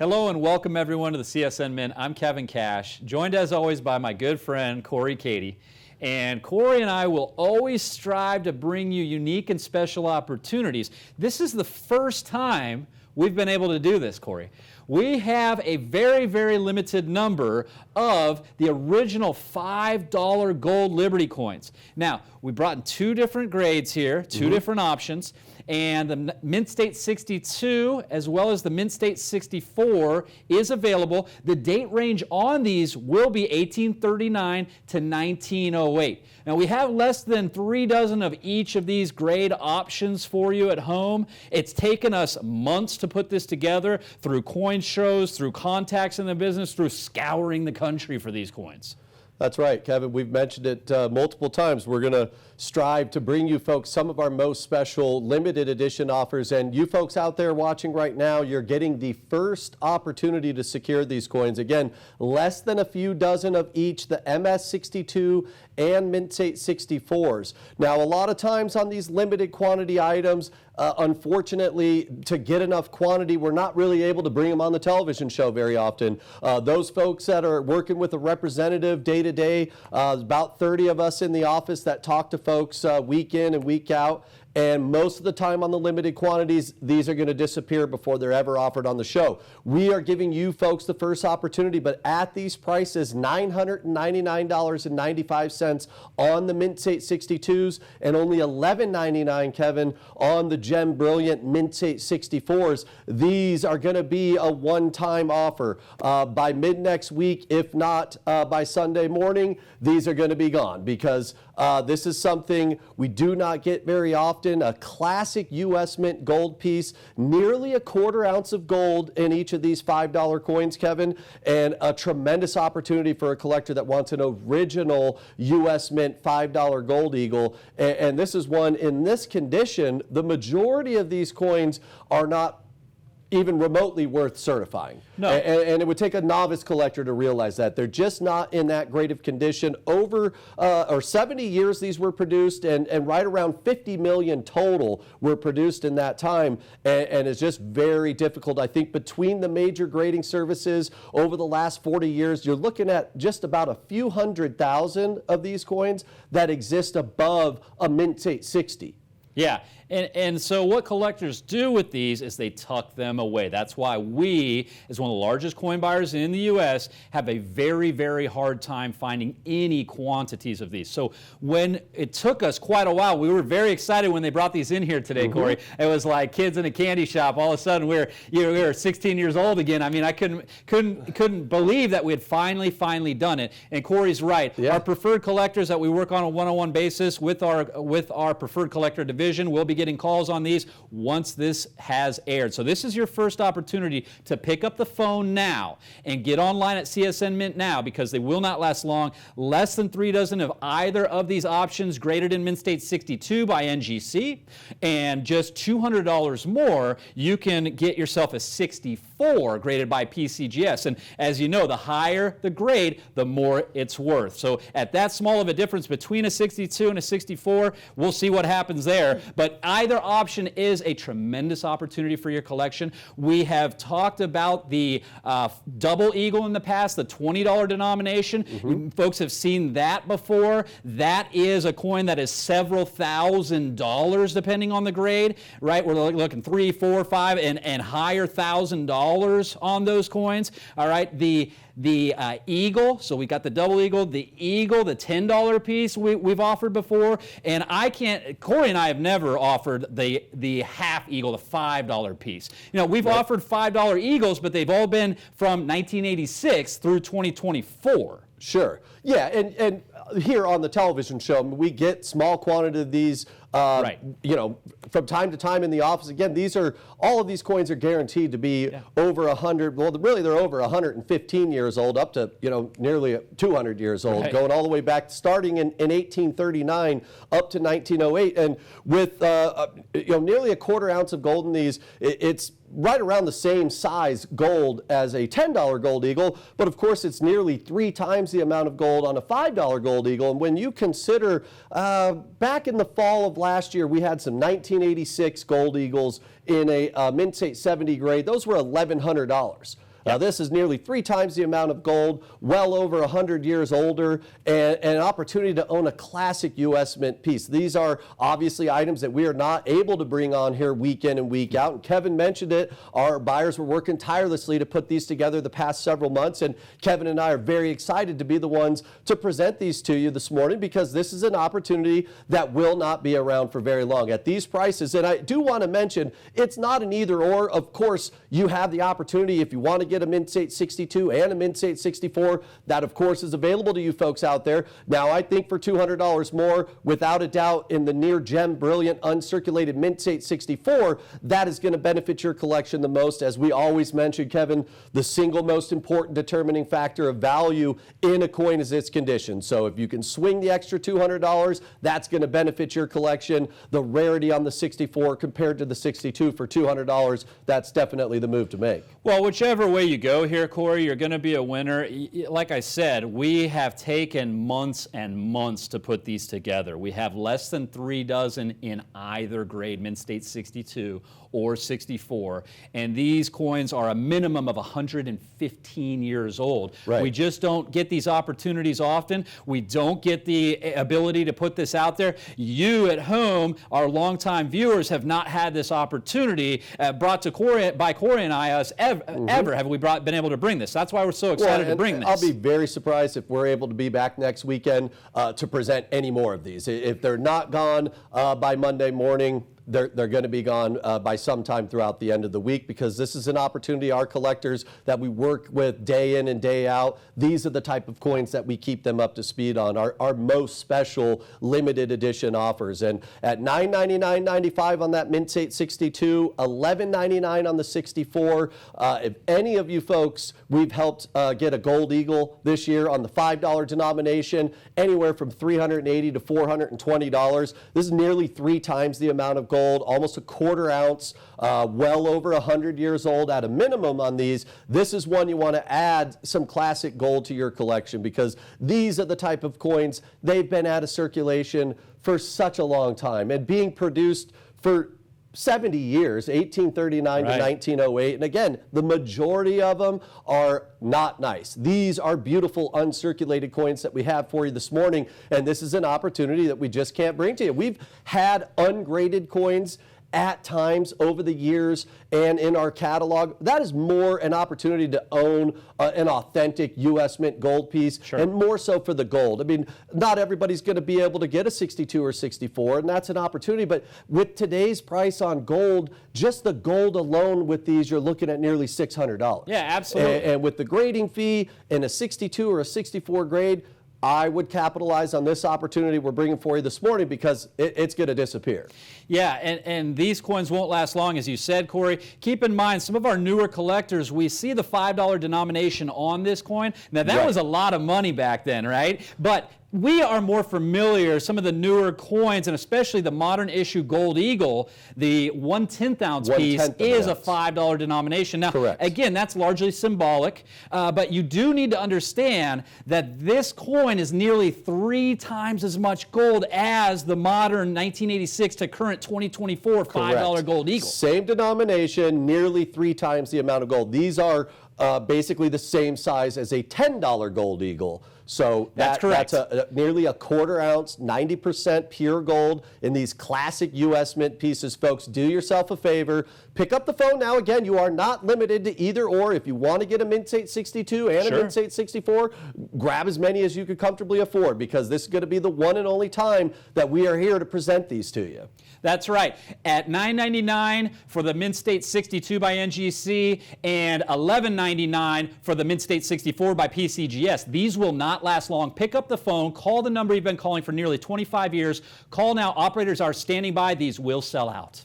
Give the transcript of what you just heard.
Hello and welcome everyone to the CSN Mint. I'm Kevin Cash, joined as always by my good friend Corey Cady. And Corey and I will always strive to bring you unique and special opportunities. This is the first time we've been able to do this, Corey. We have a very, very limited number of the original $5 gold Liberty coins. Now, we brought in two different grades here, two different options, and the Mint State 62 as well as the Mint State 64 is available. The date range on these will be 1839 to 1908. Now, we have less than 3 dozen of each of these grade options for you at home. It's taken us months to put this together through coin shows, through contacts in the business, through scouring the country for these coins. That's right, Kevin. We've mentioned it multiple times. We're going to strive to bring you folks some of our most special limited edition offers. And you folks out there watching right now, you're getting the first opportunity to secure these coins. Again, less than a few dozen of each, the MS62 and Mint State 64s. Now, a lot of times on these limited quantity items, unfortunately, to get enough quantity, we're not really able to bring them on the television show very often. Those folks that are working with a representative day to day, about 30 of us in the office that talk to folks week in and week out. And most of the time on the limited quantities, these are going to disappear before they're ever offered on the show. We are giving you folks the first opportunity, but at these prices, $999.95 on the Mint State 62s and only $11.99, Kevin, on the Gem Brilliant Mint State 64s. These are going to be a one-time offer. By mid-next week, if not by Sunday morning, these are going to be gone because this is something we do not get very often. A classic U.S. Mint gold piece, nearly a quarter ounce of gold in each of these $5 coins, Kevin, and a tremendous opportunity for a collector that wants an original U.S. Mint $5 gold eagle. And this is one in this condition. The majority of these coins are not even remotely worth certifying. No. And it would take a novice collector to realize that. They're just not in that great of condition. Over 70 years these were produced, and right around 50 million total were produced in that time. And it's just very difficult. I think between the major grading services over the last 40 years, you're looking at just about a few 100,000 of these coins that exist above a Mint State 60. Yeah, and so what collectors do with these is they tuck them away. That's why we, as one of the largest coin buyers in the U.S., have a very, very hard time finding any quantities of these. So when it took us quite a while, we were very excited when they brought these in here today, Corey. It was like kids in a candy shop. All of a sudden, we were 16 years old again. I mean, I couldn't believe that we had finally done it. And Corey's right. Yeah. Our preferred collectors that we work on a one-on-one basis with our preferred collector division will be getting calls on these once this has aired. So this is your first opportunity to pick up the phone now and get online at CSN Mint now, because they will not last long. Less than 3 dozen of either of these options graded in Mint State 62 by NGC, and just $200 more, you can get yourself a 64 graded by PCGS. And as you know, the higher the grade, the more it's worth. So at that small of a difference between a 62 and a 64, we'll see what happens there. But either option is a tremendous opportunity for your collection. We have talked about the double eagle in the past, the $20 denomination. Folks have seen that before. That is a coin that is several $1,000s depending on the grade, right? We're looking $3, $4, $5, and higher $1,000s on those coins. All right, the eagle, so we got the double eagle, the $10 piece we've offered before, and Corey and I have never offered the half eagle, the $5 piece. You know, we've offered $5 eagles, but they've all been from 1986 through 2024. Sure. Yeah, and here on the television show, we get small quantity of these, you know, from time to time in the office. Again, all of these coins are guaranteed to be over 100. Well, really, they're over 115 years old, up to, you know, nearly 200 years old, going all the way back, starting in 1839 up to 1908, and with you know, nearly a quarter ounce of gold in these. It's right around the same size gold as a $10 gold eagle, but of course it's nearly 3 times the amount of gold on a $5 gold eagle. And when you consider back in the fall of last year, we had some 1986 gold eagles in a Mint State 70 grade. Those were $1,100. Now, this is nearly 3 times the amount of gold, well over 100 years older, and an opportunity to own a classic U.S. Mint piece. These are obviously items that we are not able to bring on here week in and week out. And Kevin mentioned it. Our buyers were working tirelessly to put these together the past several months, and Kevin and I are very excited to be the ones to present these to you this morning, because this is an opportunity that will not be around for very long at these prices. And I do want to mention, it's not an either or. Of course, you have the opportunity, if you want to get a Mint State 62 and a Mint State 64, that of course is available to you folks out there. Now, I think for $200 more, without a doubt, in the near gem, brilliant, uncirculated Mint State 64, that is going to benefit your collection the most. As we always mention, Kevin, the single most important determining factor of value in a coin is its condition. So if you can swing the extra $200, that's going to benefit your collection. The rarity on the 64 compared to the 62 for $200, that's definitely the move to make. Well, whichever way you go here, Corey, you're going to be a winner. Like I said, we have taken months and months to put these together. We have less than 3 dozen in either grade, Mint State 62 or 64, and these coins are a minimum of 115 years old. Right. We just don't get these opportunities often. We don't get the ability to put this out there. You at home, our longtime viewers, have not had this opportunity brought to Corey, by Corey and I, ever have we been able to bring this. That's why we're so excited to bring this. I'll be very surprised if we're able to be back next weekend to present any more of these. If they're not gone by Monday morning, they're going to be gone by sometime throughout the end of the week, because this is an opportunity. Our collectors that we work with day in and day out, these are the type of coins that we keep them up to speed on, our most special limited edition offers. And at $999.95 on that Mint State 62, $11.99 on the 64. If any of you folks, we've helped get a gold eagle this year on the $5 denomination, anywhere from $380 to $420. This is nearly 3 times the amount of gold, almost a quarter ounce, well over 100 years old at a minimum on these. This is one you want to add some classic gold to your collection, because these are the type of coins, they've been out of circulation for such a long time and being produced for 70 years, 1839 to 1908. And again, the majority of them are not nice. These are beautiful uncirculated coins that we have for you this morning, and this is an opportunity that we just can't bring to you. We've had ungraded coins at times over the years and in our catalog. That is more an opportunity to own an authentic U.S. Mint gold piece, and more so for the gold. I mean, not everybody's going to be able to get a 62 or 64, and that's an opportunity, but with today's price on gold, just the gold alone with these, you're looking at nearly $600. Yeah, absolutely. And with the grading fee in a 62 or a 64 grade, I would capitalize on this opportunity we're bringing for you this morning, because it's going to disappear. Yeah, and these coins won't last long, as you said, Corey. Keep in mind, some of our newer collectors, we see the $5 denomination on this coin. Now, that was a lot of money back then, right? But we are more familiar, some of the newer coins, and especially the modern issue Gold Eagle, the 1/10 ounce piece is a $5 denomination. Now, again, that's largely symbolic, but you do need to understand that this coin is nearly 3 times as much gold as the modern 1986 to current 2024 $5 Gold Eagle. Same denomination, nearly 3 times the amount of gold. These are basically the same size as a $10 Gold Eagle. So that's nearly a quarter ounce, 90% pure gold in these classic U.S. Mint pieces. Folks, do yourself a favor. Pick up the phone now. Again, you are not limited to either or. If you want to get a Mint State 62 and a Mint State 64, grab as many as you could comfortably afford, because this is going to be the one and only time that we are here to present these to you. That's right. At $9.99 for the Mint State 62 by NGC and $11.99 for the Mint State 64 by PCGS. These will not last long. Pick up the phone. Call the number you've been calling for nearly 25 years. Call now. Operators are standing by. These will sell out.